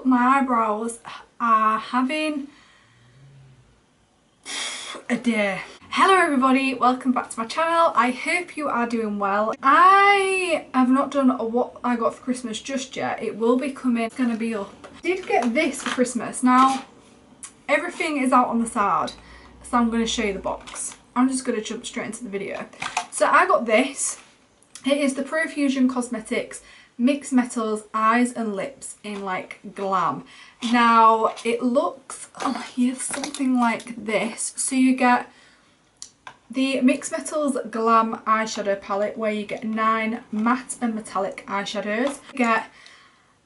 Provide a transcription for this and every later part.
my eyebrows are having a day. Hello everybody, welcome back to my channel. I hope you are doing well. I have not done what I got for Christmas just yet. It will be coming, it's going to be up. I did get this for Christmas. Now, everything is out on the side, so I'm going to show you the box. I'm just going to jump straight into the video. So I got this. It is the PROFUSION Cosmetics Mixed Metals Eyes and Lips in like glam. Now it looks something like this. So you get the Mixed Metals Glam eyeshadow palette where you get 9 matte and metallic eyeshadows. You get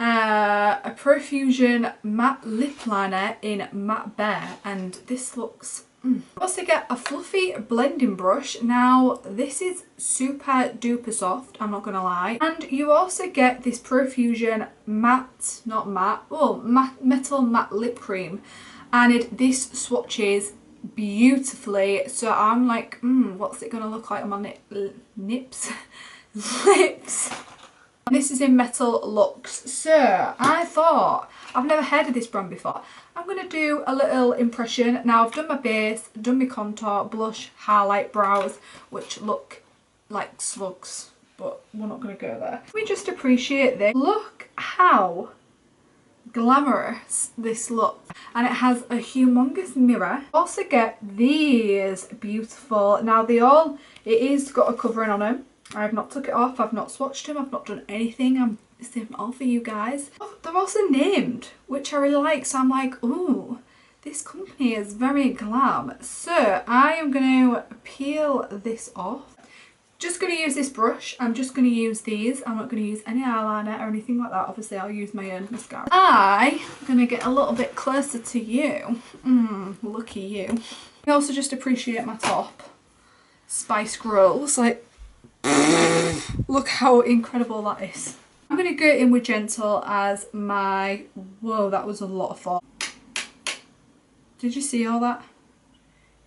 a PROFUSION matte lip liner in matte bear, and this looks You also get a fluffy blending brush. Now this is super duper soft, I'm not gonna lie. And you also get this PROFUSION metal matte lip cream, and this swatches beautifully. So I'm like, what's it gonna look like on my lips? This is in Metal Luxe. So I thought, I've never heard of this brand before. I'm going to do a little impression. Now I've done my base, done my contour, blush, highlight, brows, which look like slugs, but we're not going to go there. We just appreciate this. Look how glamorous this looks. And it has a humongous mirror. Also get these beautiful, now it is got a covering on them. I have not took it off, I've not swatched them, I've not done anything. I'm saving it all for you guys. They're also named, which I really like, so I'm like, ooh, this company is very glam. So I am going to peel this off. Just going to use this brush. I'm just going to use these. I'm not going to use any eyeliner or anything like that. Obviously I'll use my own mascara. I'm going to get a little bit closer to you. Lucky you. I also just appreciate my top. Spice Girls, like, look how incredible that is. I'm going to go in with Gentle as my... Whoa, that was a lot of fun. Did you see all that?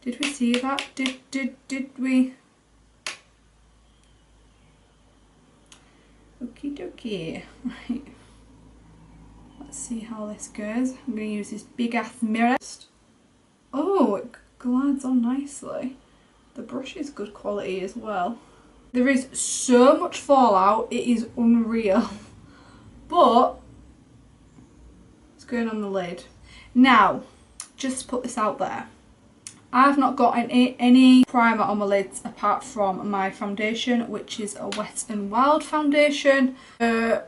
Did we see that? Did we? Okie dokie. Right. Let's see how this goes. I'm going to use this big ass mirror. Oh, it glides on nicely. The brush is good quality as well. There is so much fallout, it is unreal. But it's going on the lid. Now, just to put this out there, I've not got any primer on my lids apart from my foundation, which is a Wet n Wild foundation. I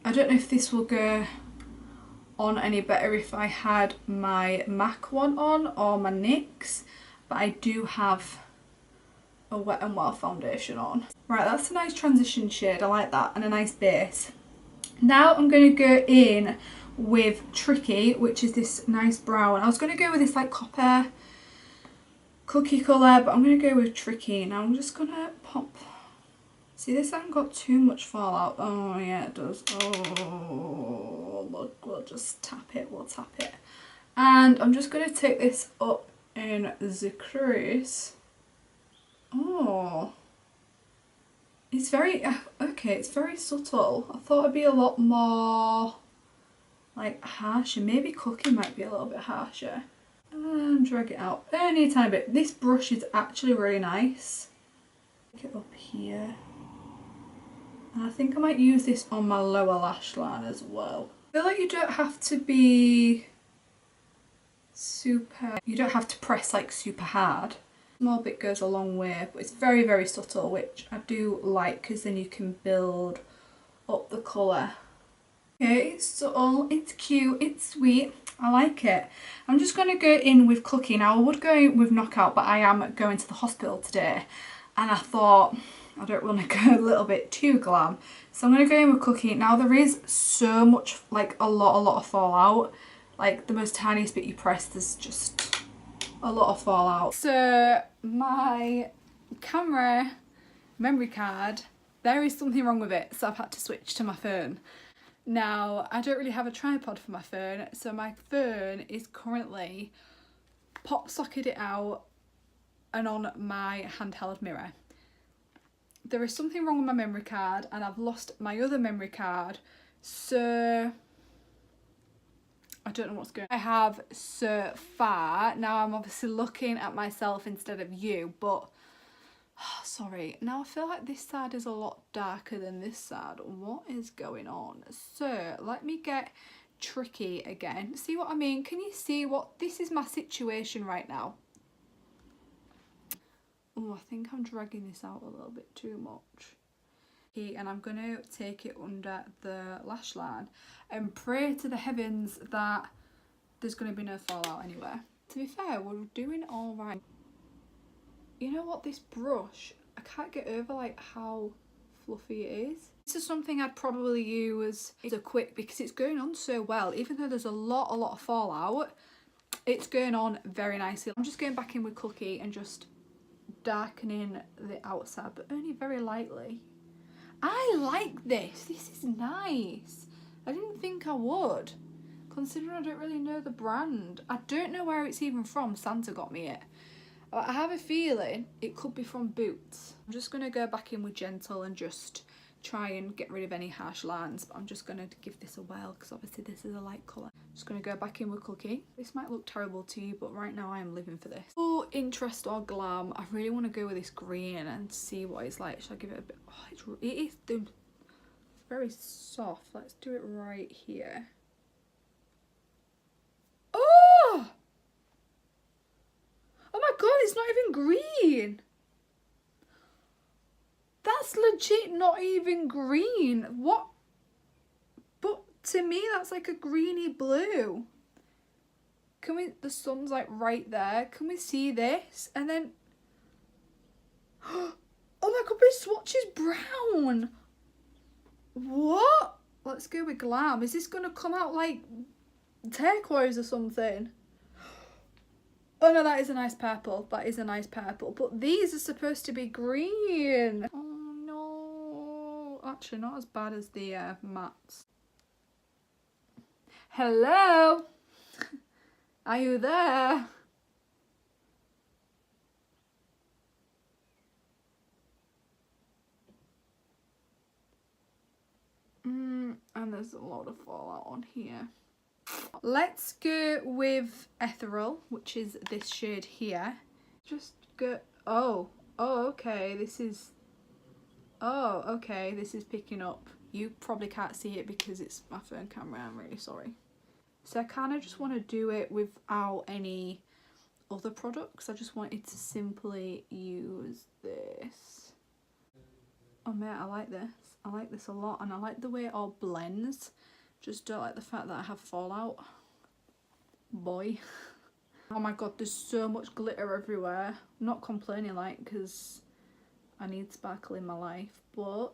don't know if this will go on any better if I had my MAC one on or my NYX, but I do have a Wet n Wild foundation on. Right, that's a nice transition shade, I like that, and a nice base. Now I'm going to go in with Tricky, which is this nice brown. I was going to go with this like copper cookie colour, but I'm going to go with Tricky. Now I'm just going to pop. See, this hasn't got too much fallout. Oh yeah, it does. Oh, look, we'll just tap it, we'll tap it. And I'm just going to take this up in the crease. Oh, it's very, okay, it's very subtle. I thought it'd be a lot more like harsher. Maybe Cookie might be a little bit harsher. Drag it out only a tiny bit. This brush is actually really nice. Take it up here. And I think I might use this on my lower lash line as well. I feel like you don't have to be you don't have to press like super hard. Small bit goes a long way, but it's very, very subtle, which I do like because then you can build up the colour. Okay, it's subtle, it's cute, it's sweet, I like it. I'm just going to go in with Cookie. Now I would go with Knockout, but I am going to the hospital today, and I thought I don't want to go a little bit too glam, so I'm going to go in with Cookie. Now there is so much, like a lot of fallout. Like the most tiniest bit you press, there's just a lot of fallout. So my camera memory card, there is something wrong with it, so I've had to switch to my phone. Now I don't really have a tripod for my phone, so my phone is currently pop socketed out and on my handheld mirror. There is something wrong with my memory card and I've lost my other memory card, so I don't know what's going on. I have so far. Now I'm obviously looking at myself instead of you, but sorry. Now I feel like this side is a lot darker than this side. What is going on? So let me get tricky again. See what I mean? Can you see what this is? My situation right now. Oh, I think I'm dragging this out a little bit too much. And I'm going to take it under the lash line and pray to the heavens that there's going to be no fallout anywhere. To be fair, we're doing all right. You know what, this brush, I can't get over like how fluffy it is. This is something I'd probably use as a quick because it's going on so well. Even though there's a lot of fallout, it's going on very nicely. I'm just going back in with Cookie and just darkening the outside, but only very lightly. I like this. This is nice. I didn't think I would, considering I don't really know the brand. I don't know where it's even from. Santa got me it. I have a feeling it could be from Boots. I'm just going to go back in with Gentle and just try and get rid of any harsh lines, but I'm just going to give this a whirl because obviously this is a light colour. Just going to go back in with Cookie. This might look terrible to you, but right now I am living for this. For interest or glam, I really want to go with this green and see what it's like. Should I give it a bit? Oh, it is very soft. Let's do it right here. Oh! Oh my god, it's not even green! That's legit not even green. What? But to me, that's like a greeny blue. Can we, the sun's like right there. Can we see this? And then, oh my god, my swatch is brown. What? Let's go with glam. Is this gonna come out like turquoise or something? Oh no, that is a nice purple. That is a nice purple. But these are supposed to be green. Oh no. Actually, not as bad as the mattes. Hello? Are you there? And there's a lot of fallout on here. Let's go with Ethereal, which is this shade here. Just go, oh, okay, this is picking up. You probably can't see it because it's my phone camera, I'm really sorry. So I kind of just want to do it without any other products. I just wanted to simply use this. Oh mate, I like this. I like this a lot, and I like the way it all blends. Just don't like the fact that I have fallout. Boy. Oh my god, there's so much glitter everywhere. I'm not complaining like, because I need sparkle in my life, but...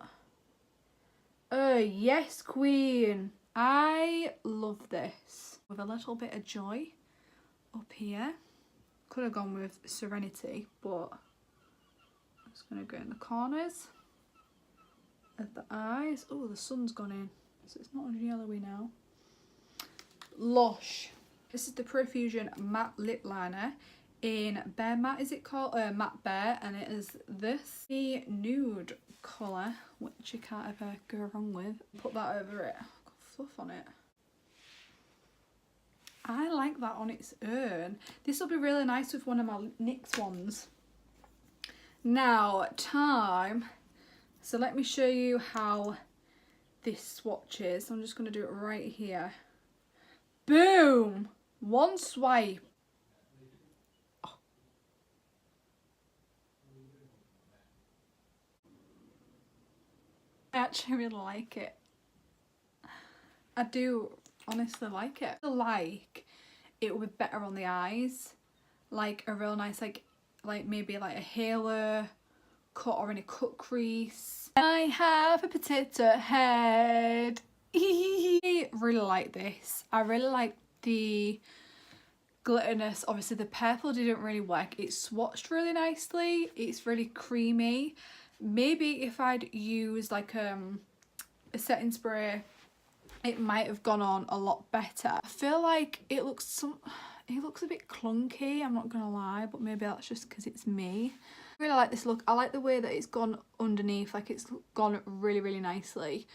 Oh yes, queen! I love this. With a little bit of joy up here. Could have gone with Serenity, but I'm just going to go in the corners of the eyes. Oh, the sun's gone in, so it's not yellowy now. Lush. This is the Profusion Matte Lip Liner in Bear Matte, is it called? Matte Bear, and it is this the nude colour, which you can't ever go wrong with. Put that over it. Got fluff on it. I like that on its own. This will be really nice with one of my NYX ones. Now, time. So let me show you how this swatch is. I'm just going to do it right here. Boom! One swipe. Oh. I actually really like it. I do honestly like it. I feel like it would be better on the eyes. Like a real nice, like maybe like a halo cut or in a cut crease. I have a potato head. I really like this. I really like the glitterness. Obviously the purple didn't really work. It's swatched really nicely. It's really creamy. Maybe if I'd used like a setting spray, it might have gone on a lot better. I feel like it looks a bit clunky, I'm not gonna lie, but maybe that's just because it's me. I really like this look. I like the way that it's gone underneath, like it's gone really, really nicely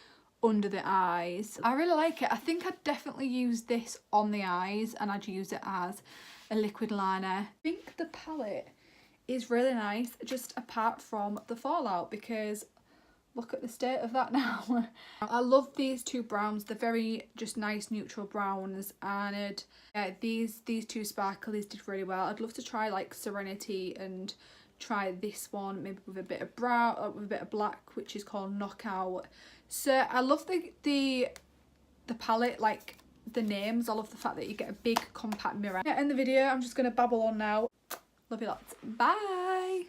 under the eyes. I really like it. I think I'd definitely use this on the eyes, and I'd use it as a liquid liner. I think the palette is really nice, just apart from the fallout, because look at the state of that now. I love these two browns. They're very just nice neutral browns, and these two sparklies did really well. I'd love to try like Serenity and try this one maybe with a bit of brown, with a bit of black, which is called Knockout. So I love the palette, like the names. I love the fact that you get a big compact mirror. Yeah, in the video I'm just gonna babble on now. Love you lots. Bye.